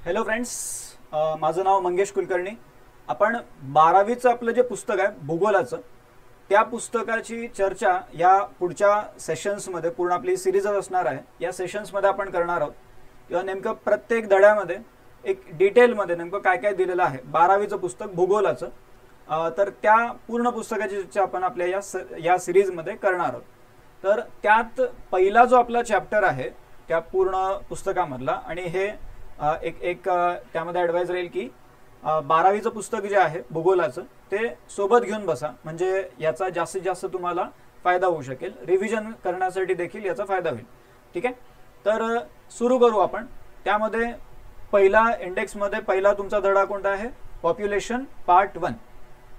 Hello friends, माझं नाव मंगेश कुलकर्णी. आपण 12वीचं आपलं जे पुस्तक आहे भूगोलाचं, त्या पुस्तकाची चर्चा या पुढच्या सेशन्समध्ये, पूर्ण आपली सिरीजच असणार आहे, या सेशन्समध्ये आपण करणार आहोत. किंवा नेमकं प्रत्येक धड्यामध्ये एक डिटेलमध्ये नेमकं काय काय दिलेलं आहे 12वीचं पुस्तक भूगोलाचं. तर त्या पूर्ण पुस्तकाची चर्चा आपण आपल्या या सिरीजमध्ये करणार आहोत. तर त्यात पहिला जो आपला चॅप्टर आहे त्या पूर्ण पुस्तकामधला, आणि हे एक त्यामध्ये ॲडवाइस राहील की 12वीचं पुस्तक जे आहे भूगोलाचं ते सोबत घेऊन बसा, म्हणजे याचा जास्तीत जास्त तुम्हाला फायदा होऊ शकेल. रिव्हिजन करण्यासाठी देखील याचा फायदा होईल. ठीक आहे, तर सुरू करू आपण. त्यामध्ये पहिला इंडेक्समध्ये पहिला तुमचा धडा कोणता आहे? Population part 1.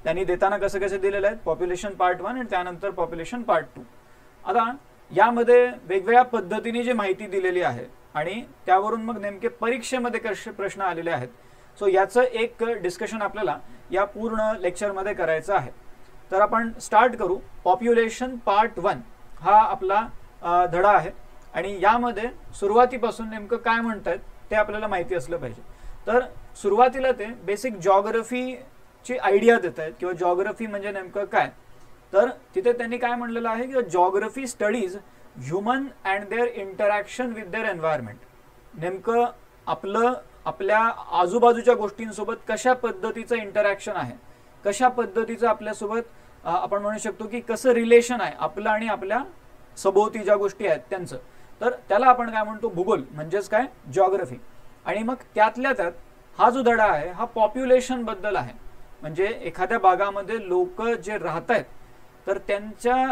त्यांनी देताना कसं कसं दिलेलं आहे? पॉप्युलेशन पार्ट 1 आणि त्यानंतर पॉप्युलेशन पार्ट 2. आता यामध्ये वेगवेगळ्या पद्धतीने जी माहिती दिलेली आहे आणि त्यावरून मग नेमके परीक्षेमध्ये कसे प्रश्न आलेले आहेत, सो याचं एक डिस्कशन आपल्याला या पूर्ण लेक्चरमध्ये करायचं आहे. तर आपण स्टार्ट करू. पॉप्युलेशन पार्ट 1 हा आपला धडा आहे आणि यामध्ये सुरुवातीपासून नेमकं काय म्हणतात ते आपल्याला माहिती असलं पाहिजे. तर सुरुवातीला ते बेसिक जॉग्रफीची आयडिया देत आहेत किंवा जॉग्रफी म्हणजे नेमकं काय. तर तिथे त्यांनी काय म्हणलेलं आहे की geography studies human and their interaction with their environment. नेमकं आपल्या आजूबाजूच्या गोष्टींसोबत कशा पद्धतीचं इंटरॅक्शन आहे, कशा पद्धतीचं आपल्यासोबत आपण म्हणू शकतो की कसं रिलेशन आहे आपलं आणि आपल्या सभोवती ज्या गोष्टी आहेत त्यांचं. तर त्याला आपण काय म्हणतो? भूगोल म्हणजेच काय? जॉग्रफी. आणि मग त्यातल्या त्यात हा जो धडा आहे हा पॉप्युलेशन बद्दल आहे. म्हणजे एखाद्या भागामध्ये लोक जे राहत आहेत तर त्यांच्या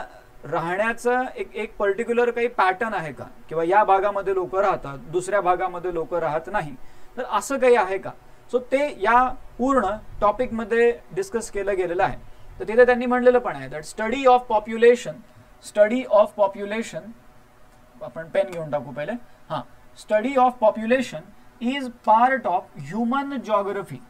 राहण्याचं एक पर्टिक्युलर काही पॅटर्न आहे का, किंवा या भागामध्ये लोक राहतात, दुसऱ्या भागामध्ये लोक राहत नाही, तर असं काही आहे का. सो ते या पूर्ण टॉपिकमध्ये डिस्कस केलं गेलेलं आहे. तर तिथे त्यांनी म्हणलेलं पण आहे दॅट स्टडी ऑफ पॉप्युलेशन, आपण पेन घेऊन टाकू पहिले. Study of population is part of human geography.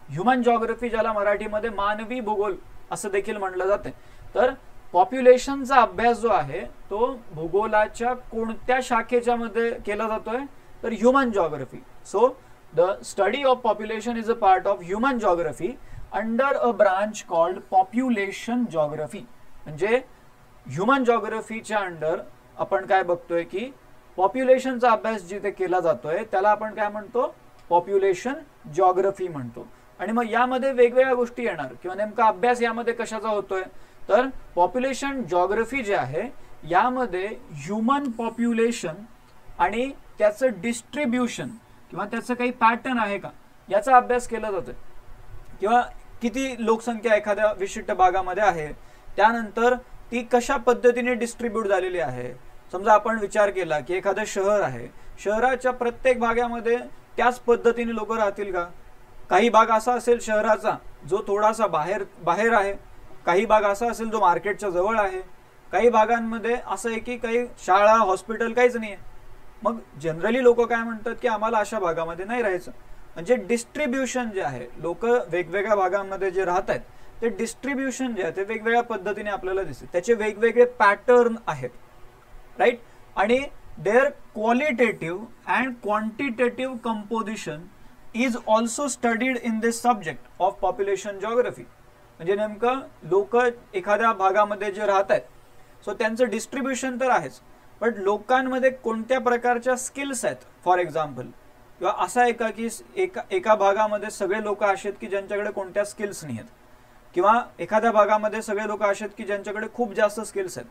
Human geography ज्याला मराठीमध्ये मानवी भूगोल असं देखील म्हणलं जाते. तर पॉप्युलेशनचा अभ्यास जो आहे तो भूगोलाच्या कोणत्या शाखेच्या मध्ये केला जातोय? तर human geography. So the study of population is a part of human geography under a branch called population geography. म्हणजे ह्युमन जॉग्रफीच्या अंडर आपण काय बघतोय की पॉप्युलेशनचा अभ्यास जिथे केला जातोय त्याला आपण काय म्हणतो? पॉप्युलेशन जॉग्रफी म्हणतो. आणि मग यामध्ये वेगवेगळ्या गोष्टी येणार किंवा नेमका अभ्यास यामध्ये कशाचा होतोय? तर पॉप्युलेशन जॉग्रफी जे आहे यामध्ये ह्युमन पॉप्युलेशन आणि त्याचं डिस्ट्रीब्युशन किंवा त्याचं काही पॅटर्न आहे का याचा अभ्यास केला जातोय. किंवा किती लोकसंख्या एखाद्या विशिष्ट भागामध्ये आहे, त्यानंतर ती कशा पद्धतीने डिस्ट्रीब्यूट झालेली आहे. समजा आपण विचार केला की एखादं शहर आहे, शहराच्या प्रत्येक भागामध्ये त्याच पद्धतीने लोक राहतील का? काही भाग असा असेल शहराचा जो थोडासा बाहेर आहे, काही भाग असा असेल जो मार्केटच्या जवळ आहे, काही भागांमध्ये असं आहे की काही शाळा हॉस्पिटल काहीच नाही आहे. मग जनरली लोक काय म्हणतात की आम्हाला अशा भागामध्ये नाही राहायचं. म्हणजे डिस्ट्रीब्युशन जे आहे, लोक वेगवेगळ्या भागांमध्ये जे राहत आहेत ते डिस्ट्रीब्युशन जे आहे ते वेगवेगळ्या पद्धतीने आपल्याला दिसते. त्याचे वेगवेगळे पॅटर्न आहेत, राईट. आणि their qualitative and quantitative composition is also studied in this subject of population geography. म्हणजे नेमकं लोक एखाद्या भागामध्ये जे राहत आहेत सो त्यांचं डिस्ट्रीब्युशन तर आहेच, पण लोकांमध्ये कोणत्या प्रकारच्या स्किल्स आहेत. फॉर एक्झाम्पल, किंवा असं आहे का की एका भागामध्ये सगळे लोक असे आहेत की ज्यांच्याकडे कोणत्या स्किल्स नाही आहेत, किंवा एखाद्या भागामध्ये सगळे लोक असे आहेत की ज्यांच्याकडे खूप जास्त स्किल्स आहेत.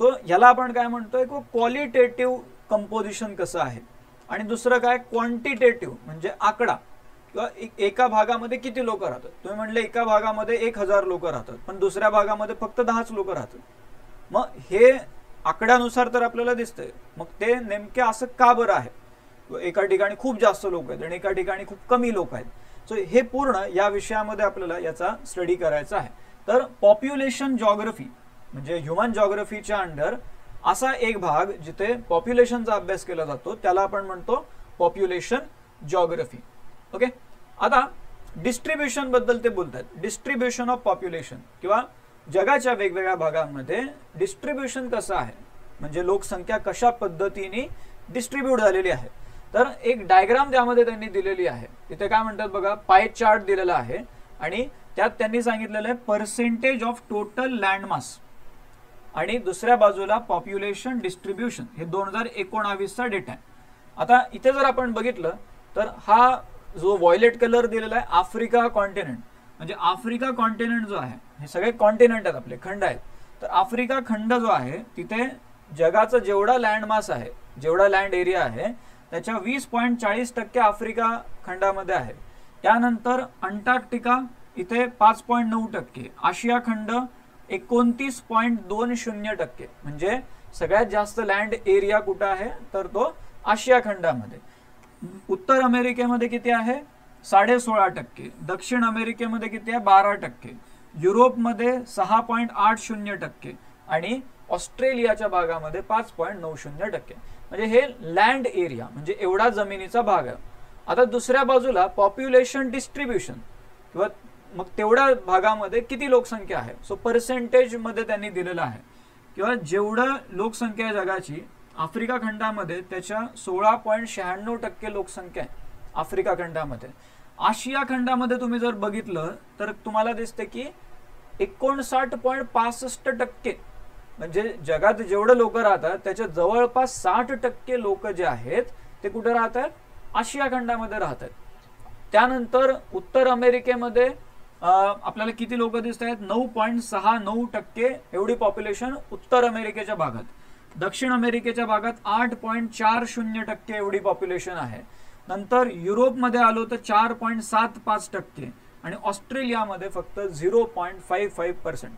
सो ह्याला आपण काय म्हणतोय की क्वालिटेटिव्ह कंपोजिशन कसं आहे. आणि दुसरं काय? क्वांटिटेटिव्ह म्हणजे आकडा, किंवा एका भागामध्ये किती लोक राहतात. तुम्ही म्हणले एका भागामध्ये 1000 लोक राहतात पण दुसऱ्या भागामध्ये फक्त 10च लोक राहतात. मग हे आकड्यानुसार तर आपल्याला दिसतंय, मग ते नेमके असं का बरं आहे? एका ठिकाणी खूप जास्त लोक आहेत आणि एका ठिकाणी खूप कमी लोक आहेत. सो हे पूर्ण या विषयामध्ये आपल्याला याचा स्टडी करायचा आहे. तर पॉप्युलेशन जॉग्रफी म्हणजे ह्युमन जॉग्रफीच्या अंडर असा एक भाग जिथे पॉप्युलेशनचा अभ्यास केला जातो त्याला आपण म्हणतो पॉप्युलेशन जॉग्रफी. ओके. आता डिस्ट्रीब्युशन बद्दल ते बोलतात. डिस्ट्रीब्युशन ऑफ पॉप्युलेशन, किंवा जगाच्या वेगवेगळ्या भागांमध्ये डिस्ट्रीब्युशन कसं आहे, म्हणजे लोकसंख्या कशा पद्धतीने डिस्ट्रीब्यूट झालेली आहे. तर एक डायग्राम त्यामध्ये त्यांनी दिलेली आहे. इथे काय म्हणतात बघा, पाय चार्ट दिलेला आहे आणि त्यात त्यांनी सांगितलेलं आहे पर्सेंटेज ऑफ टोटल लँडमास आणि दुसऱ्या बाजूला पॉप्युलेशन डिस्ट्रीब्युशन. हे 2019चा डेटा आहे. आता इथे जर आपण बघितलं तर हा जो व्हायलेट कलर दिलेला आहे आफ्रिका कॉन्टिनेंट, म्हणजे आफ्रिका कॉन्टिनेंट जो आहे, हे सगळे कॉन्टिनेंट आहेत आपले, खंड आहेत. तर आफ्रिका खंड जो आहे तिथे जगाचा जेवढा लँडमास आहे, जेवढा लँड एरिया आहे त्याच्या 20.40% आफ्रिका खंडामध्ये आहे. त्यानंतर अंटार्क्टिका इथे 5.9%, आशिया खंड 29.20%, म्हणजे सगळ्यात जास्त लँड एरिया कुठं आहे तर तो आशिया खंडामध्ये. उत्तर अमेरिकेमध्ये किती आहे 16.5%, दक्षिण अमेरिकेमध्ये किती आहे 12%, युरोपमध्ये 6.80% आणि ऑस्ट्रेलियाच्या भागामध्ये 5.90%. म्हणजे हे लँड एरिया, म्हणजे एवढा जमिनीचा भाग आहे. आता दुसऱ्या बाजूला पॉप्युलेशन डिस्ट्रीब्युशन किंवा मग तेवढ्या भागामध्ये किती लोकसंख्या आहे. सो पर्सेंटेज मध्ये त्यांनी दिलेलं आहे किंवा जेवढं लोकसंख्या आहे जगाची आफ्रिका खंडामध्ये त्याच्या 16.96% लोकसंख्या आहे आफ्रिका खंडामध्ये. आशिया खंडामध्ये तुम्ही जर बघितलं तर तुम्हाला दिसते की 59.65%, म्हणजे जगात जेवढे लोक राहतात त्याच्या जवळपास 60% लोक जे आहेत ते कुठे राहतात आशिया खंडामध्ये राहतात. त्यानंतर उत्तर अमेरिकेमध्ये आपल्याला किती लोक दिसत आहेत 9.69% एवढी पॉप्युलेशन उत्तर अमेरिकेच्या भागात. दक्षिण अमेरिकेच्या भागात 8.40% एवढी पॉप्युलेशन आहे. नंतर युरोपमध्ये आलो तर 4.75% आणि ऑस्ट्रेलियामध्ये फक्त 0.55%.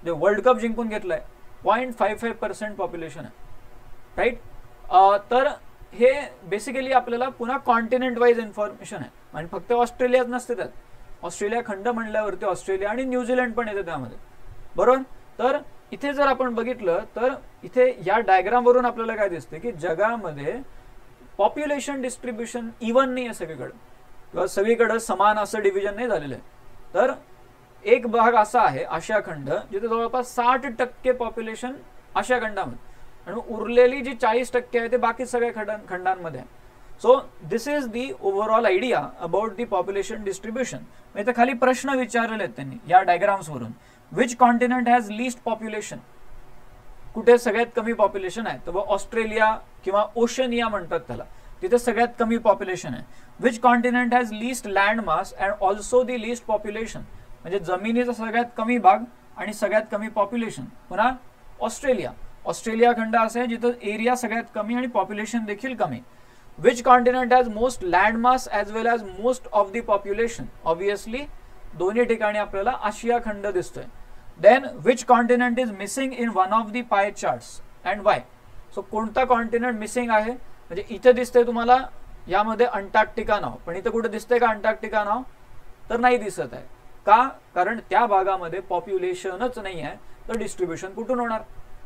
जे वर्ल्ड कप जिंकून घेतलाय 0.55% पॉप्युलेशन आहे, राईट. तर हे बेसिकली आपल्याला पुन्हा कॉन्टिनेंट वाईज इन्फॉर्मेशन आहे आणि फक्त ऑस्ट्रेलियात नसते त्यात. ऑस्ट्रेलिया खंड म्हणल्यावरती ऑस्ट्रेलिया आणि न्यूझीलंड पण येते त्यामध्ये, बरोबर. तर इथे जर आपण बघितलं तर इथे या डायग्राम वरून आपल्याला काय दिसते की जगामध्ये पॉप्युलेशन डिस्ट्रीब्युशन इव्हन नाही आहे सगळीकडे किंवा सगळीकडे समान असं डिव्हिजन नाही झालेलं आहे. तर एक भाग असा आहे आशिया खंड जिथे जवळपास 60% पॉप्युलेशन आशिया खंडामध्ये आणि उरलेली जी 40% आहे ते बाकी सगळ्या खंडांमध्ये आहे. So this is the overall idea about the population distribution. इथे खाली प्रश्न विचारलेले आहेत त्यांनी या डायग्राम्स वरून. Which continent has least population, कुठे सगळ्यात कमी पॉप्युलेशन आहे तर ऑस्ट्रेलिया किंवा ओशनिया म्हणतात त्याला, तिथे सगळ्यात कमी पॉप्युलेशन आहे. Which continent has least land mass and also the least population, म्हणजे जमिनीचा सगळ्यात कमी भाग आणि सगळ्यात कमी पॉप्युलेशन. पुन्हा ऑस्ट्रेलिया, ऑस्ट्रेलिया खंड असा आहे जिथं एरिया सगळ्यात कमी आणि पॉप्युलेशन देखील कमी. Which continent has most land mass as well as most of the population, obviously दोन्ही ठिकाणी आपल्याला आशिया खंड दिसतोय. Then which continent is missing in one of the pie charts and why. So कोणता कॉन्टिनेंट मिसिंग आहे, म्हणजे इथे दिसतंय तुम्हाला यामध्ये अंटार्क्टिका नाव, पण इथे कुठे दिसतंय का अंटार्क्टिका नाव तर नाही दिसत आहे. का, कारण त्या भागामध्ये पॉप्युलेशनच नाही आहे तर डिस्ट्रीब्युशन कुठून होणार,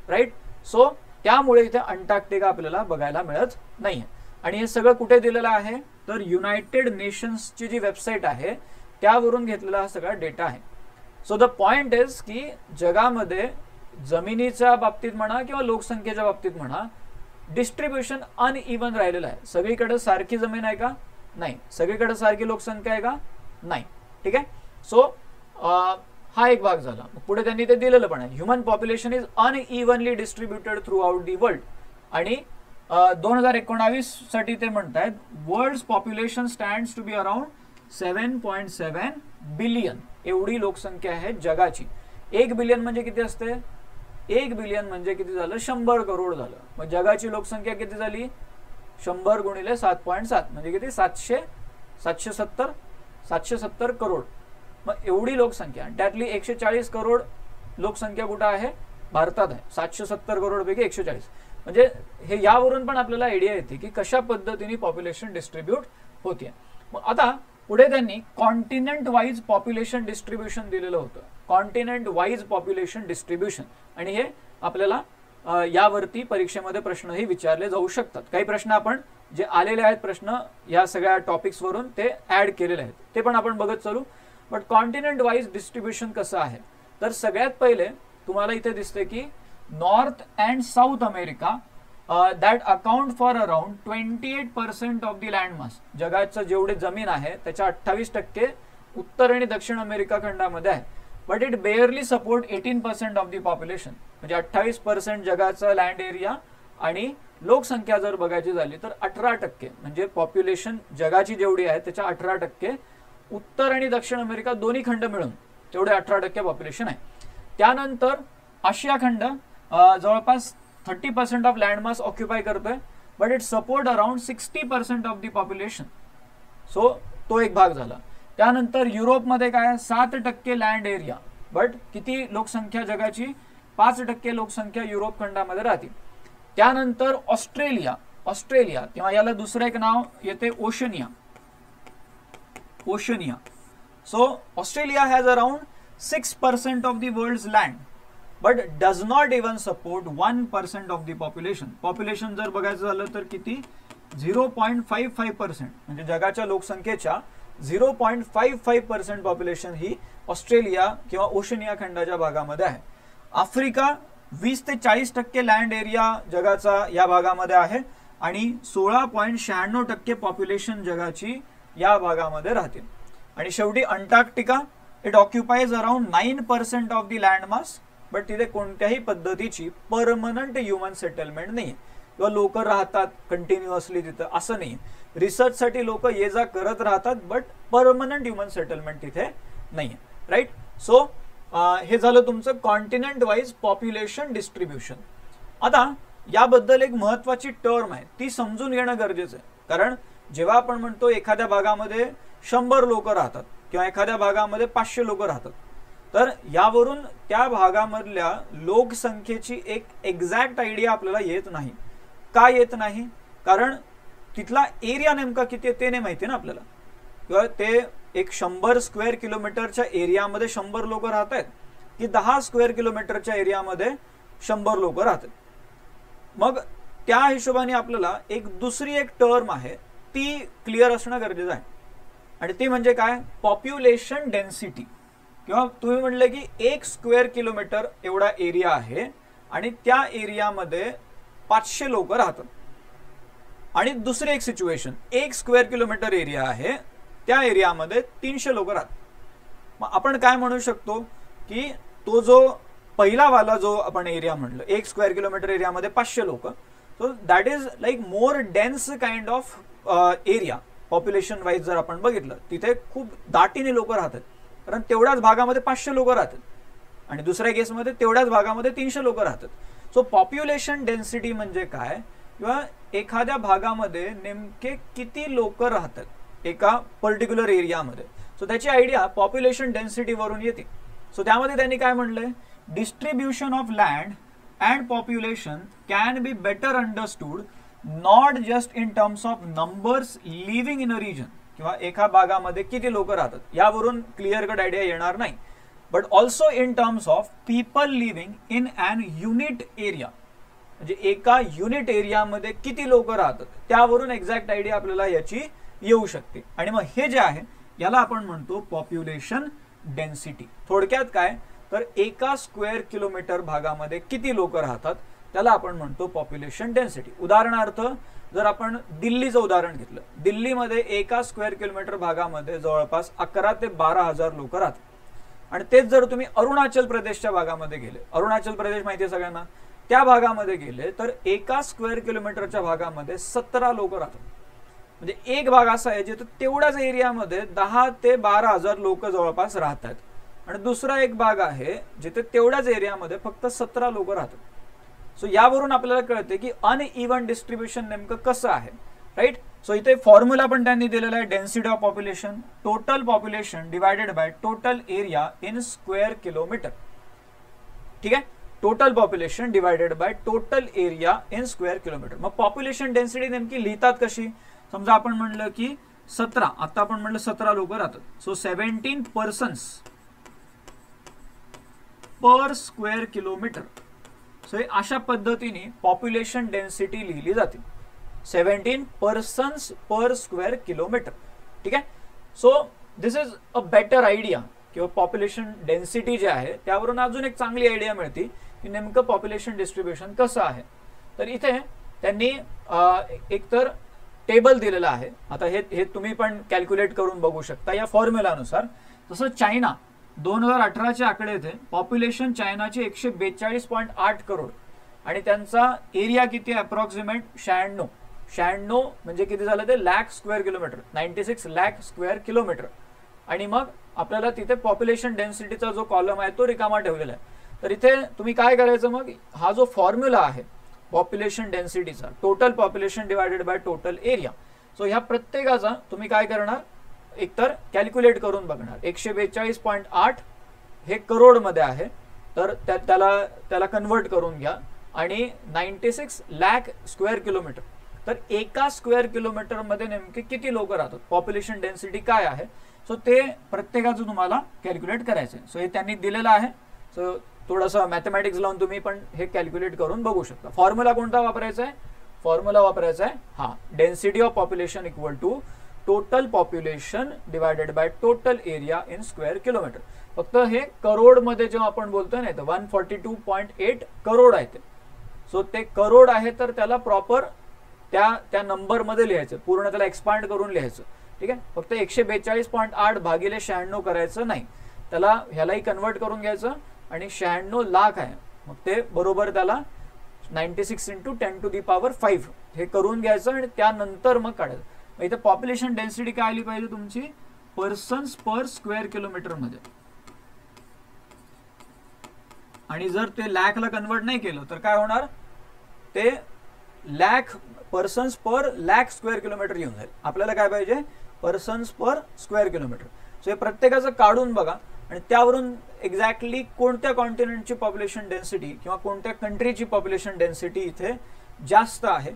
राईट. सो त्यामुळे इथे अंटार्क्टिका आपल्याला बघायला मिळत नाहीये. आणि हे सगळं कुठे दिलेलं आहे तर युनायटेड नेशन्सची जी वेबसाईट आहे त्यावरून घेतलेला हा सगळा डेटा आहे. सो द पॉइंट इज की जगामध्ये जमिनीच्या बाबतीत म्हणा किंवा लोकसंख्येच्या बाबतीत म्हणा डिस्ट्रीब्युशन अनइव्हन राहिलेलं आहे. सगळीकडे सारखी जमीन आहे का नाही, सगळीकडे सारखी लोकसंख्या आहे का नाही, ठीक आहे. सो हा एक भाग झाला. पुढे त्यांनी ते दिलेलं पण आहे human population is unevenly distributed throughout the world. आणि 2019 साठी ते म्हणतायत world population stands to be around 7.7 billion एवढी लोकसंख्या आहे जगाची. 1 बिलियन म्हणजे किती असते, 1 बिलियन म्हणजे किती झालं 100 करोड झालं. मग जगाची लोकसंख्या किती झाली 100 गुणिले 7.7 म्हणजे किती 770 करोड. मग एवढी लोकसंख्या, त्यातली 140 करोड लोकसंख्या कुठं आहे भारतात आहे. 770 करोड पैकी 140. म्हणजे हे यावरून पण आपल्याला आयडिया येते की कशा पद्धतीने पॉप्युलेशन डिस्ट्रीब्यूट होते. मग आता पुढे त्यांनी कॉन्टिनेंट वाईज पॉप्युलेशन डिस्ट्रीब्युशन दिलेलं होतं, कॉन्टिनेंट वाईज पॉप्युलेशन डिस्ट्रीब्युशन. आणि हे आपल्याला यावरती परीक्षेमध्ये प्रश्नही विचारले जाऊ शकतात. काही प्रश्न आपण जे आलेले आहेत प्रश्न या सगळ्या टॉपिक्स वरून ते ऍड केलेले आहेत ते पण आपण बघत चालू. बट कॉन्टिनेंट वाईज डिस्ट्रीब्युशन कसं आहे तर सगळ्यात पहिले तुम्हाला इथे दिसते की North and South America that account for around 28% of the land mass. जगाचं जेवढे जमीन आहे त्याच्या 28% उत्तर आणि दक्षिण अमेरिका खंडामध्ये आहे. But it barely support 18% of the population. म्हणजे 28% जगाचा लँड एरिया आणि लोकसंख्या जर बघायची झाली तर 18%, म्हणजे पॉप्युलेशन जगाची जेवढी आहे त्याच्या 18% उत्तर आणि दक्षिण अमेरिका दोन्ही खंड मिळून तेवढे 18% पॉप्युलेशन आहे. त्यानंतर आशिया खंड जवळपास 30% ऑफ लँड मास ऑक्युपाय करतोय, but it support around 60% of the population. So तो एक भाग झाला. त्यानंतर युरोपमध्ये काय 7% लँड एरिया, बट किती लोकसंख्या जगाची 5% लोकसंख्या युरोप खंडामध्ये राहते. त्यानंतर ऑस्ट्रेलिया किंवा याला दुसरं एक नाव येते Oceania. So Australia has around 6% of the world's land, but does not even support 1% of the population. Population जर बघायचं झालं तर किती 0.55%, म्हणजे जगाच्या लोकसंख्येच्या 0.55% पॉप्युलेशन ही ऑस्ट्रेलिया किंवा ओशनिया खंडाच्या भागामध्ये आहे. आफ्रिका 20 ते 40% लँड एरिया जगाचा या भागामध्ये आहे आणि 16.96% पॉप्युलेशन जगाची या भागामध्ये राहते. आणि शेवटी Antarctica, it occupies around 9% of the land mass, but तिथे कोणत्याही पद्धतीची परमनंट ह्युमन सेटलमेंट नाही किंवा लोक राहतात कंटिन्युअसली तिथं असं नाही. रिसर्चसाठी लोक ये जा करत राहतात, बट परमनंट ह्युमन सेटलमेंट तिथे नाही. राईट. सो हे झालं तुमचं कॉन्टिनेंट वाईज पॉप्युलेशन डिस्ट्रीब्युशन. आता याबद्दल एक महत्वाची टर्म आहे ती समजून घेणं गरजेचं आहे. कारण जेव्हा आपण म्हणतो एखाद्या भागामध्ये 100 लोक राहतात किंवा एखाद्या भागामध्ये 500 लोक राहतात, तर यावरून त्या भागामधल्या लोकसंख्येची एक एक्झॅक्ट आयडिया आपल्याला येत नाही. का येत नाही? कारण तिथला एरिया नेमका किती आहे ते नाही माहिती ना आपल्याला. किंवा ते एक 100 स्क्वेअर किलोमीटरच्या एरियामध्ये 100 लोक राहत आहेत की 10 स्क्वेअर किलोमीटरच्या एरियामध्ये 100 लोक राहतात. मग त्या हिशोबाने आपल्याला एक दुसरी एक टर्म आहे ती क्लिअर असणं गरजेचं आहे. आणि ती म्हणजे काय? Population density. किंवा तुम्ही म्हणले की 1 स्क्वेअर किलोमीटर एवढा एरिया आहे आणि त्या एरियामध्ये 500 लोक राहतात. आणि दुसरी एक सिच्युएशन, 1 स्क्वेअर किलोमीटर एरिया आहे, त्या एरियामध्ये 300 लोक राहतात. मग आपण काय म्हणू शकतो की तो जो पहिला वाला जो आपण एरिया म्हणलं 1 स्क्वेअर किलोमीटर एरियामध्ये 500 लोक, so that is like more dense kind of area. Population wise जर आपण बघितलं तिथे खूप दाटीने लोक राहतात, कारण तेवढ्याच भागामध्ये 500 लोक राहतात. आणि दुसऱ्या केसमध्ये तेवढ्याच भागामध्ये 300 लोक राहतात. सो पॉप्युलेशन डेन्सिटी म्हणजे काय, किंवा एखाद्या भागामध्ये नेमके किती लोक राहतात एका पर्टिक्युलर एरियामध्ये. सो त्याची आयडिया पॉप्युलेशन डेन्सिटी वरून येते. सो त्यामध्ये त्यांनी काय म्हणलंय, distribution of land and population can be better understood not just in terms of numbers living in a region, किंवा एका भागामध्ये किती लोक राहतात यावरून क्लिअर कट आयडिया येणार नाही, but also in terms of people living in an unit area. म्हणजे एका युनिट एरियामध्ये किती लोक राहतात त्यावरून एक्झॅक्ट आयडिया आपल्याला याची येऊ शकते. आणि मग हे जे आहे याला आपण म्हणतो पॉप्युलेशन डेन्सिटी. थोडक्यात काय तर एका स्क्वेअर किलोमीटर भागामध्ये किती लोक राहतात त्याला आपण म्हणतो पॉप्युलेशन डेन्सिटी. उदाहरणार्थ जर आपण दिल्लीचं उदाहरण घेतलं, दिल्लीमध्ये एका स्क्वेअर किलोमीटर भागामध्ये जवळपास 11 ते 12,000 लोक राहतात. आणि तेच जर तुम्ही अरुणाचल प्रदेशच्या भागामध्ये गेले, अरुणाचल प्रदेश माहिती आहे सगळ्यांना, त्या भागामध्ये गेले तर एका स्क्वेअर किलोमीटरच्या भागामध्ये 17 लोक राहतात. म्हणजे एक भाग असा आहे जिथे तेवढ्याच एरियामध्ये 10 ते 12,000 लोक जवळपास राहतात. आणि दुसरा एक भाग आहे जिथे तेवढ्याच एरियामध्ये फक्त 17 लोक राहतात. सो यावरून आपल्याला कळते की अनइव्हन डिस्ट्रीब्युशन नेमकं कसं आहे. राईट. सो इथे फॉर्म्युला पण त्यांनी दिलेला आहे, density of population, total population divided by total area in square kilometre. ठीक आहे, total population divided by total area in square kilometre. मग पॉप्युलेशन डेन्सिटी नेमकी लिहितात कशी? समजा आपण म्हणलं की 17, आता आपण म्हणलं 17 लोक राहतात, so 17 persons per square kilometre. So अशा पद्धतीने पॉप्युलेशन डेन्सिटी लिहिली जाते, 17 पर्सन्स पर स्क्वेअर किलोमीटर. ठीक आहे. So this is a better idea, किंवा पॉप्युलेशन डेन्सिटी जे आहे त्यावरून अजून एक चांगली आयडिया मिळते की नेमकं पॉप्युलेशन डिस्ट्रीब्युशन कसं आहे. तर इथे त्यांनी एकतर टेबल दिलेला आहे. आता हे तुम्ही पण कॅल्क्युलेट करून बघू शकता या फॉर्म्युलानुसार. तसं चायना 2018चे आकडे येते. पॉप्युलेशन चायनाची 142.8 करोड आणि त्यांचा एरिया किती आहे अप्रॉक्सिमेट 96 म्हणजे किती झालं ते lakh square kilometre, 96 lakh square kilometre. आणि मग आपल्याला तिथे पॉप्युलेशन डेन्सिटीचा जो कॉलम आहे तो रिकामा ठेवलेला आहे. तर इथे तुम्ही काय करायचं, मग हा जो फॉर्म्युला आहे पॉप्युलेशन डेन्सिटीचा, total population divided by total area, so ह्या प्रत्येकाचा तुम्ही काय करणार, एकतर कॅल्क्युलेट करून बघणार. 142.8 हे करोड मध्ये आहे, तर त्याला कन्वर्ट करून घ्या. आणि 96 लाख स्क्वेअर किलोमीटर, तर एका स्क्वेअर किलोमीटर मध्ये नेमके किती लोक राहतात, पॉप्युलेशन डेन्सिटी काय आहे, सो ते प्रत्येकाचं तुम्हाला कॅल्क्युलेट करायचं आहे. सो हे त्यांनी दिलेलं आहे. सो थोडंसं मॅथमॅटिक्स लावून तुम्ही पण हे कॅल्क्युलेट करून बघू शकता. फॉर्म्युला कोणता वापरायचा आहे, फॉर्म्युला वापरायचा आहे हा, density of population equal to total population divided by total area in square kilometre. फक्त हे करोड मध्ये जेव्हा आपण बोलतोय ना, 142.8 करोड आहे ते. सो ते करोड आहे, तर त्याला प्रॉपर त्या नंबर मध्ये लिहायचं, पूर्ण त्याला एक्सपांड करून लिहायचं. ठीक आहे, फक्त 142.8 भागिले 96 करायचं नाही, त्याला ह्यालाही कन्वर्ट करून घ्यायचं. आणि 96 लाख आहे, मग ते बरोबर त्याला 96 इंटू 10⁵ हे करून घ्यायचं आणि त्यानंतर मग काढायचं. इथे पॉप्युलेशन डेन्सिटी काय आली पाहिजे तुमची, पर्सन्स पर स्क्वेअर किलोमीटर मध्ये. आणि जर ते लॅखला कन्वर्ट नाही केलं तर काय होणार, ते लॅख पर्सन्स पर लॅख स्क्वेअर किलोमीटर येऊन जाईल. आपल्याला काय पाहिजे, persons per square kilometre. So हे प्रत्येकाचं काढून बघा आणि त्यावरून एक्झॅक्टली कोणत्या कॉन्टिनेंटची पॉप्युलेशन डेन्सिटी किंवा कोणत्या कंट्रीची पॉप्युलेशन डेन्सिटी इथे जास्त आहे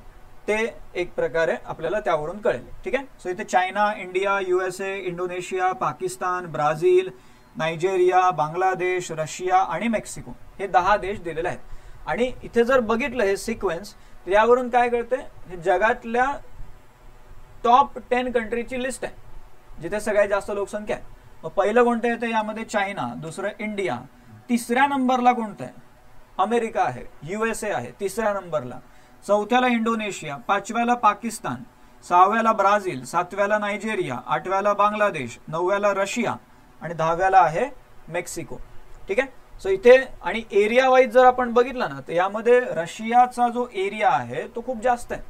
ते एक प्रकारे आपल्याला त्यावरून कळेल. ठीक आहे, सो इथे China, India, USA, Indonesia, Pakistan, Brazil, Nigeria, Bangladesh, Russia आणि मेक्सिको हे 10 देश दिलेले आहेत. आणि इथे जर बघितलं हे सिक्वेन्स, तर यावरून काय कळते, जगातल्या टॉप 10 कंट्रीची लिस्ट आहे जिथे सगळ्यात जास्त लोकसंख्या आहे. मग पहिलं कोणतं येतं यामध्ये, चायना, दुसरं इंडिया, तिसऱ्या नंबरला कोणतं आहे, अमेरिका आहे, USA आहे तिसऱ्या नंबरला, चौथ्याला इंडोनेशिया, पाचव्याला पाकिस्तान, सहाव्याला ब्राझील, सातव्याला नायजेरिया, आठव्याला बांगलादेश, नवव्याला रशिया आणि 10व्याला आहे मेक्सिको. ठीक आहे, सो इथे आणि एरिया वाईज जर आपण बघितलं ना, तर यामध्ये रशियाचा जो एरिया आहे तो खूप जास्त आहे,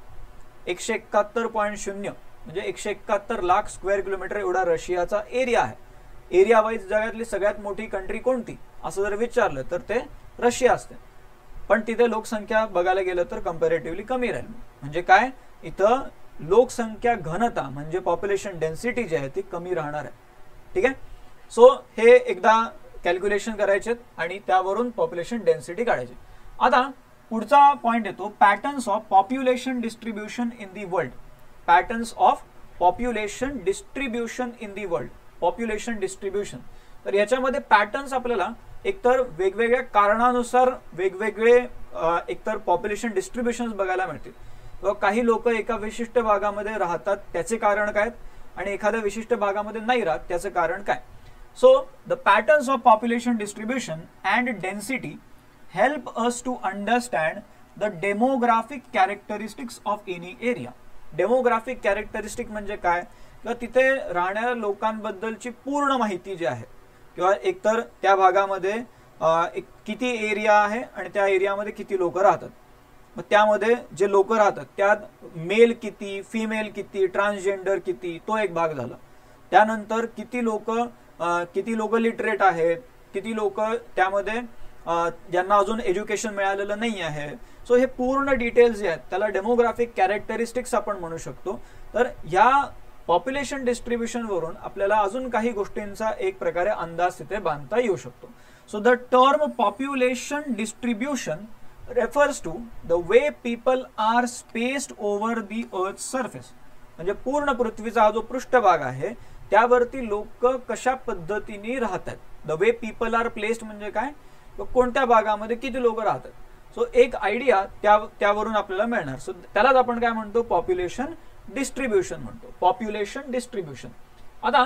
171.0 म्हणजे 171 लाख स्क्वेअर किलोमीटर एवढा रशियाचा एरिया आहे. एरिया वाईज जगातली सगळ्यात मोठी कंट्री कोणती असं जर विचारलं तर ते रशिया असते. पण तिथे लोकसंख्या बघायला गेलं तर कम्पॅरेटिव्हली कमी राहील. म्हणजे काय, इथं लोकसंख्या घनता म्हणजे पॉप्युलेशन डेन्सिटी जी आहे ती कमी राहणार आहे. ठीक आहे, सो हे एकदा कॅल्क्युलेशन करायचे आणि त्यावरून पॉप्युलेशन डेन्सिटी काढायची. आता पुढचा पॉइंट येतो, patterns of population distribution in the world. Patterns of population distribution in the world, population distribution. तर याच्यामध्ये पॅटर्न्स आपल्याला एकतर वेगवेगळ्या कारणानुसार वेगवेगळे एकतर पॉप्युलेशन डिस्ट्रीब्युशन बघायला मिळतील. काही लोक एका विशिष्ट भागामध्ये राहतात त्याचे कारण काय आणि एखाद्या विशिष्ट भागामध्ये नाही राहत त्याचं कारण काय. So the patterns of population distribution and density help us to understand the demographic characteristics of any area. Demographic characteristic म्हणजे काय, तर तिथे राहणाऱ्या लोकांबद्दलची पूर्ण माहिती जी आहे किंवा एकतर त्या भागामध्ये किती एरिया आहे आणि त्या एरियामध्ये किती लोक राहतात. मग त्यामध्ये जे लोक राहतात त्यात मेल किती, फिमेल किती, ट्रान्सजेंडर किती, तो एक भाग झाला. त्यानंतर किती लोक लिटरेट आहेत, किती लोक त्यामध्ये ज्यांना अजून एज्युकेशन मिळालेलं नाही आहे. सो हे पूर्ण डिटेल्स जे आहेत त्याला डेमोग्राफिक कॅरेक्टरिस्टिक्स आपण म्हणू शकतो. तर ह्या पॉप्युलेशन डिस्ट्रीब्युशन वरून आपल्याला अजून काही गोष्टींचा एक प्रकारे अंदाज तिथे बांधता येऊ शकतो. So the term population distribution refers to the way people are spaced over the earth surface. म्हणजे पूर्ण पृथ्वीचा हा जो पृष्ठभाग आहे त्यावरती लोक कशा पद्धतीने राहतात. The way people are placed म्हणजे काय, कोणत्या भागामध्ये किती लोक राहतात. सो एक आयडिया त्यावरून आपल्याला मिळणार. सो त्यालाच आपण काय म्हणतो, पॉप्युलेशन डिस्ट्रीब्युशन म्हणतो, पॉप्युलेशन डिस्ट्रीब्युशन. आता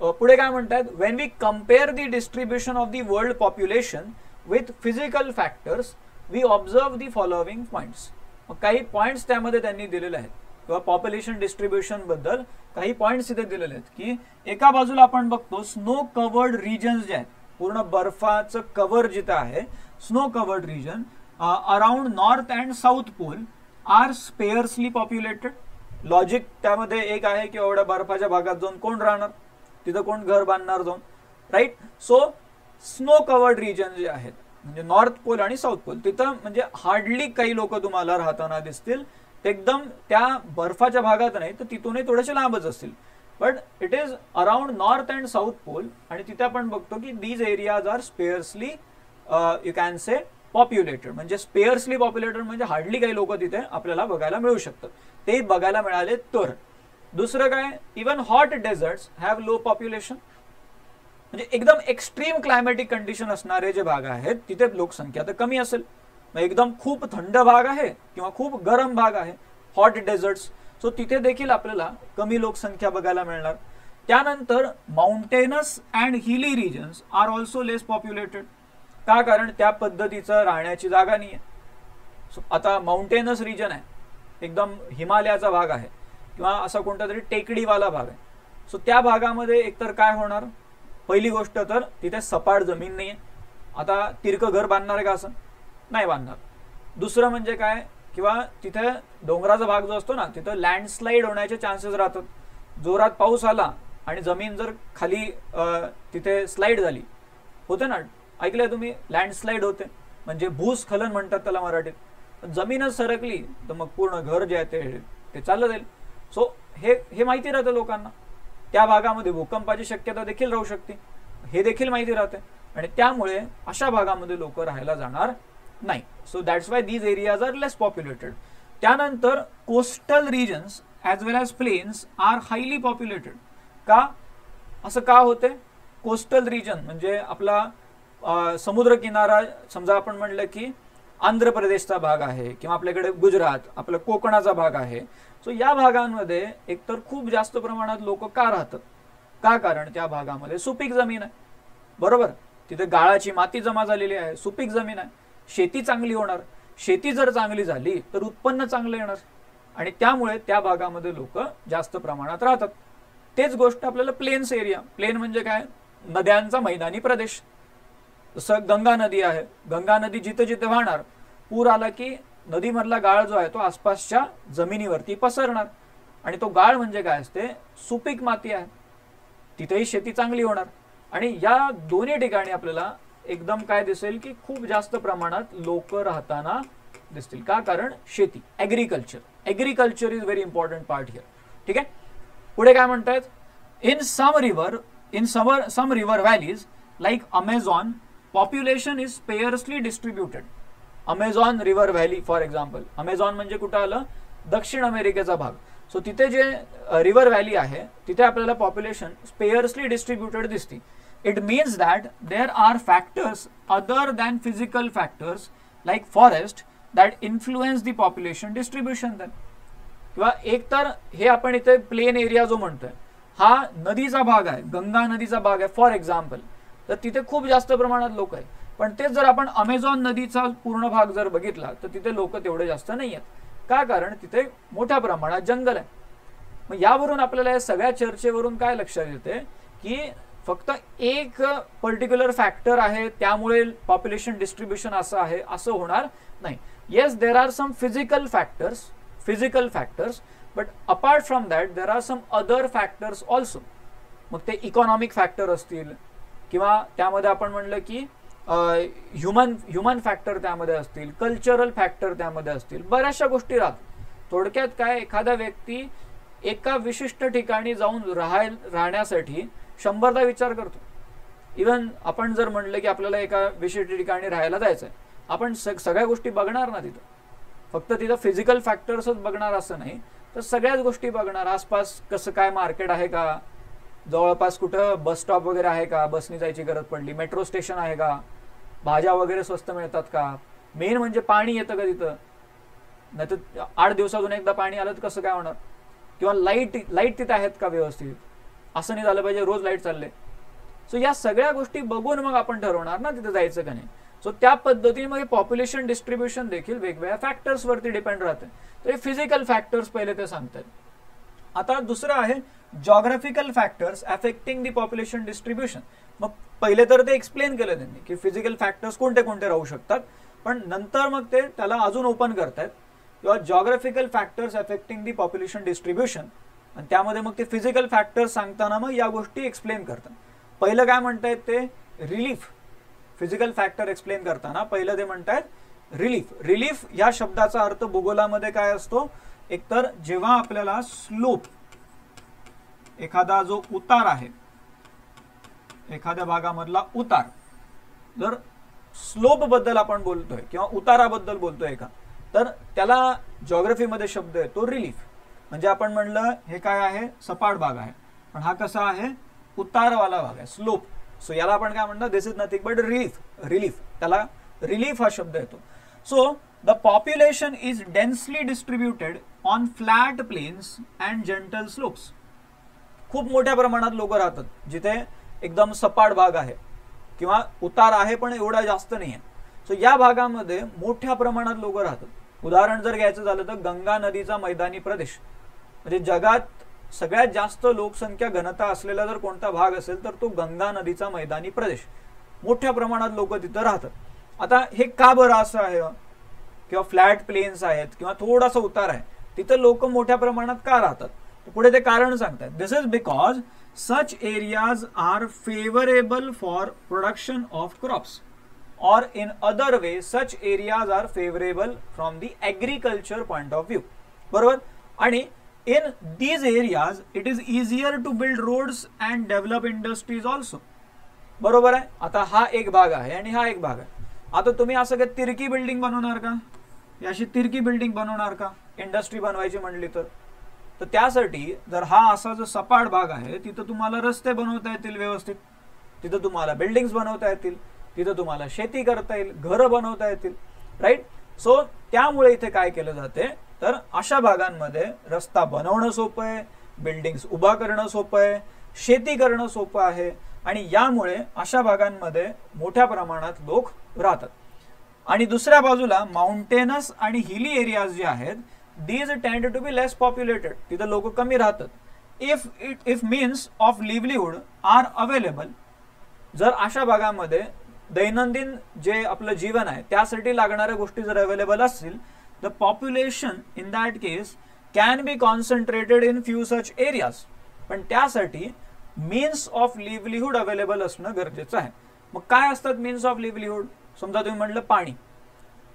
पुढे काय म्हणतात, when we compare the distribution of the world population with physical factors we observe the following points. काही पॉइंट्स त्यामध्ये त्यांनी दिलेले आहेत किंवा पॉप्युलेशन डिस्ट्रीब्युशन बद्दल काही पॉइंट्स इथे दिलेले आहेत की एका बाजूला आपण बघतो स्नो कवर्ड रिजन्स जे आहेत, पूर्ण बर्फाचं कव्हर जिथे आहे, snow covered region around North and South Pole are sparsely populated. Logic त्यामध्ये एक आहे की एवढ्या बर्फाच्या भागात जाऊन कोण राहणार, तिथं कोण घर बांधणार जाऊन, right. So snow covered region जे आहेत म्हणजे नॉर्थ पोल आणि साऊथ पोल, तिथं म्हणजे हार्डली काही लोक तुम्हाला राहताना दिसतील. एकदम त्या बर्फाच्या भागात नाही तर तिथूनही थोडेसे लांबच असतील, but it is around North and South Pole. आणि तिथे आपण बघतो की these areas are sparsely you can say populated. म्हणजे स्पेअर्सली पॉप्युलेटेड म्हणजे हार्डली काही लोक तिथे आपल्याला बघायला मिळू शकतात. ते बघायला मिळाले तर. दुसरं काय, even hot desserts have low population. म्हणजे एकदम एक्स्ट्रीम क्लायमॅटिक कंडिशन असणारे जे भाग आहेत तिथे लोकसंख्या तर कमी असेल. एकदम खूप थंड भाग आहे किंवा खूप गरम भाग आहे, हॉट डेझर्ट्स, सो तिथे देखील आपल्याला कमी लोकसंख्या बघायला मिळणार. त्यानंतर माउंटेनस अँड हिली रिजन्स आर ऑल्सो लेस पॉप्युलेटेड. का, कारण त्या पद्धतीचं राहण्याची जागा नाही आहे. सो आता माउंटेनस रिजन आहे, एकदम हिमालयाचा भाग आहे किंवा असा कोणता तरी टेकडीवाला भाग आहे. सो त्या भागामध्ये एकतर काय होणार, पहिली गोष्ट तर तिथे सपाट जमीन नाही आहे. आता तिरकं घर बांधणार आहे का, असं नाही बांधणार. दुसरं म्हणजे काय, किंवा तिथे डोंगराचा भाग जो असतो ना तिथं लँडस्लाईड होण्याचे चान्सेस राहतात. जोरात पाऊस आला आणि जमीन जर खाली तिथे स्लाइड झाली, होते ना, ऐकलंय तुम्ही, लँडस्लाइड होते म्हणजे भूस्खलन म्हणतात त्याला मराठीत. जमीनच सरकली तर मग पूर्ण घर जे आहे ते चाललं जाईल. सो हे माहिती राहतं लोकांना. त्या भागामध्ये भूकंपाची शक्यता देखील राहू शकते, हे देखील माहिती राहते आणि त्यामुळे अशा भागामध्ये लोक राहायला जाणार नाही. So that's why these areas are less populated. त्यानंतर coastal regions as well as plains are highly populated. का, असं का होते? कोस्टल रिजन म्हणजे आपला समुद्र किनारा, समजा आपण म्हणलं की आंध्र प्रदेशचा भाग आहे किंवा आपल्याकडे गुजरात, आपलं कोकणाचा भाग आहे. सो या भागांमध्ये एकतर खूप जास्त प्रमाणात लोक का राहतात, का, कारण त्या भागामध्ये सुपीक जमीन आहे, बरोबर, तिथे गाळाची माती जमा झालेली आहे, सुपीक जमीन आहे, शेती चांगली होणार. शेती जर चांगली झाली तर उत्पन्न चांगलं येणार आणि त्यामुळे त्या भागामध्ये लोक जास्त प्रमाणात राहतात. तेच गोष्ट आपल्याला प्लेन्स एरिया, प्लेन म्हणजे काय, नद्यांचा मैदानी प्रदेश. जसं गंगा नदी आहे, गंगा नदी जिथे जिथे वाहणार, पूर आला की नदीमधला गाळ जो आहे तो आसपासच्या जमिनीवरती पसरणार आणि तो गाळ म्हणजे काय असते, सुपीक माती आहे, तिथेही शेती चांगली होणार. आणि या दोन्ही ठिकाणी आपल्याला एकदम काय दिसेल की खूप जास्त प्रमाणात लोक राहताना दिसतील. का, कारण शेती, agriculture is very important part here. ठीक आहे, पुढे काय म्हणतात, in some river valleys like Amazon population is sparsely distributed. Amazon river valley for example, Amazon म्हणजे कुठं आलं, दक्षिण अमेरिकेचा भाग. सो तिथे जे रिव्हर व्हॅली आहे तिथे आपल्याला पॉप्युलेशन स्पेअर्सली डिस्ट्रीब्युटेड दिसते. It means that there are factors other than physical factors like forest that influence the population distribution. किंवा एक तर हे आपण इथे प्लेन एरिया जो म्हणतोय हा नदीचा भाग आहे, गंगा नदीचा भाग आहे फॉर एक्झाम्पल, तर तिथे खूप जास्त प्रमाणात लोक आहेत. पण तेच जर आपण अमेझॉन नदीचा पूर्ण भाग जर बघितला तर तिथे लोक तेवढे जास्त नाही आहेत. का, कारण तिथे मोठ्या प्रमाणात जंगल आहे. मग यावरून आपल्याला या सगळ्या चर्चेवरून काय लक्षात येते की फक्त एक पर्टिक्युलर फॅक्टर आहे त्यामुळे पॉप्युलेशन डिस्ट्रीब्युशन असं आहे असं होणार नाही. Yes, there are some physical factors but apart from that there are some other factors also. मग ते इकॉनॉमिक फॅक्टर असतील किंवा त्यामध्ये आपण म्हणलं की ह्युमन फॅक्टर त्यामध्ये असतील, कल्चरल फॅक्टर त्यामध्ये असतील, बऱ्याचशा गोष्टी राहतात. थोडक्यात काय, एखादा व्यक्ती एका विशिष्ट ठिकाणी जाऊन राहण्यासाठी 100दा विचार करतो. इवन आपण जर म्हणलं की आपल्याला एका विशिष्ट ठिकाणी राहायला जायचं आहे, आपण सगळ्या गोष्टी बघणार ना तिथं, फक्त तिथं फिजिकल फॅक्टर्सच बघणार असं नाही, तर सगळ्याच गोष्टी बघणार. आसपास कसं काय मार्केट आहे का, जवळपास कुठं बस स्टॉप वगैरे आहे का, बसनी जायची गरज पडली, मेट्रो स्टेशन आहे का, भाज्या वगैरे स्वस्त मिळतात का, मेन म्हणजे पाणी येतं का तिथं, नाही तर 8 दिवसातून एकदा पाणी आलं तर कसं काय होणार, किंवा लाईट तिथे आहेत का व्यवस्थित, असं नाही झालं पाहिजे रोज लाईट चालले. सो या सगळ्या गोष्टी बघून मग आपण ठरवणार ना तिथे जायचं का नाही. सो त्या पद्धतीने मग पॉप्युलेशन डिस्ट्रीब्युशन देखील वेगवेगळ्या फॅक्टर्स वरती डिपेंड राहते. तर हे फिजिकल फॅक्टर्स पहिले ते सांगतात. आता दुसरं आहे geographical factors affecting the population distribution. मग पहिले तर ते एक्सप्लेन केलं त्यांनी की फिजिकल फॅक्टर्स कोणते कोणते राहू शकतात, पण नंतर मग ते त्याला अजून ओपन करतात किंवा geographical factors affecting the population distribution, आणि त्यामध्ये मग ते फिजिकल फॅक्टर्स सांगताना मग या गोष्टी एक्सप्लेन करतात. पहिलं काय म्हणतायत ते रिलीफ. फिजिकल फॅक्टर एक्सप्लेन करताना पहिलं ते म्हणतायत रिलीफ. रिलीफ या शब्दाचा अर्थ भूगोलामध्ये काय असतो, एकतर जेव्हा आपल्याला स्लोप, एखादा जो उतार आहे, एखाद्या भागामधला उतार, जर स्लोप बद्दल आपण बोलतोय किंवा उताराबद्दल बोलतोय का, तर त्याला जॉग्राफीमध्ये शब्द येतो रिलीफ. म्हणजे आपण म्हणलं हे काय आहे, सपाट भाग आहे, पण हा कसा आहे, उतारवाला भाग आहे, स्लोप. सो याला आपण काय म्हणतो, this is nothing but relief. Relief, त्याला रिलीफ हा शब्द येतो. So the population is densely distributed on flat plains and gentle slopes. खूप मोठ्या प्रमाणात लोक राहतात जिथे एकदम सपाट भाग आहे किंवा उतार आहे पण एवढा जास्त नाही आहे. सो या भागामध्ये मोठ्या प्रमाणात लोक राहतात. उदाहरण जर घ्यायचं झालं तर गंगा नदीचा मैदानी प्रदेश, म्हणजे जगात सगळ्यात जास्त लोकसंख्या घनता असलेला जर कोणता भाग असेल तर तो गंगा नदीचा मैदानी प्रदेश. मोठ्या प्रमाणात लोक तिथं राहतात. आता हे का बरं असं आहे, किंवा फ्लॅट प्लेन्स आहेत किंवा थोडासा उतार आहे तिथं लोक मोठ्या प्रमाणात का राहतात, पुढे ते कारण सांगतात. This is because such areas are favorable for production of crops, or in other way such areas are favorable from the agriculture point of view. बरोबर. आणि in these areas it is easier to build roads and develop industries also. बरोबर आहे. आता हा एक भाग आहे आणि हा एक भाग आहे. आता तुम्ही असं काही तिरकी बिल्डिंग बनवणार का, अशी तिरकी बिल्डिंग बनवणार का इंडस्ट्री बनवायची म्हणली तर त्यासाठी जर हा असा जो सपाट भाग आहे तिथं तुम्हाला रस्ते बनवता येतील व्यवस्थित, तिथं तुम्हाला बिल्डिंग्स बनवता येतील, तिथं तुम्हाला शेती करता येईल, घरं बनवता येतील, राईट. सो त्यामुळे इथे काय केलं जाते तर अशा भागांमध्ये रस्ता बनवणं सोपं आहे, बिल्डिंग्स उभा करणं सोपं आहे, शेती करणं सोपं आहे, आणि यामुळे अशा भागांमध्ये मोठ्या प्रमाणात लोक राहतात. आणि दुसऱ्या बाजूला माउंटेनस आणि हिली एरियाज जे आहेत, these tend to be less populated. तिथे लोक कमी राहतात. if means of livelihood are available, जर अशा भागामध्ये दैनंदिन जे आपलं जीवन आहे त्यासाठी लागणाऱ्या गोष्टी जर अवेलेबल असतील, the population in that case can be concentrated in few such areas. पण त्यासाठी means of livelihood अवेलेबल असणं गरजेचं आहे. मग काय असतात means of livelihood? समजा तुम्ही म्हटलं पाणी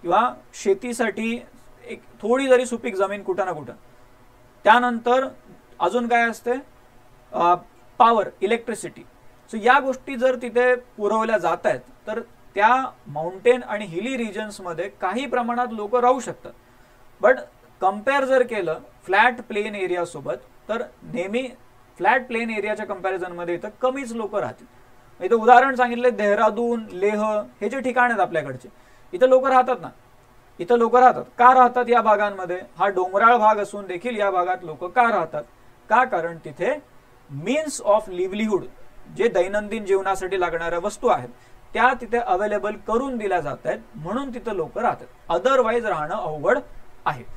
किंवा शेतीसाठी एक थोडी जरी सुपीक जमीन कुठं ना कुठं, त्यानंतर अजून काय असते, पॉवर, इलेक्ट्रिसिटी. सो या गोष्टी जर तिथे पुरवल्या जात आहेत तर त्या माउंटेन आणि हिली रिजन्समध्ये काही प्रमाणात लोक राहू शकतात. बट कम्पेअर जर केलं फ्लॅट प्लेन एरिया सोबत तर नेहमी फ्लॅट प्लेन एरियाच्या कंपॅरिझनमध्ये इथं कमीच लोक राहतील. इथं उदाहरण सांगितले देहरादून, लेह हे जे ठिकाण आहेत आपल्याकडचे, इथं लोक राहतात ना, इथं लोक राहतात. का राहतात या भागांमध्ये? हा डोंगराळ भाग असून देखील या भागात लोक का राहतात? का? कारण तिथे मीन्स ऑफ लिव्हलीहूड, जे दैनंदिन जीवनासाठी लागणाऱ्या वस्तू आहेत त्या तिथे अवेलेबल करून दिल्या जात आहेत, म्हणून तिथे लोक राहतात. अदरवाईज राहणं अवघड आहे.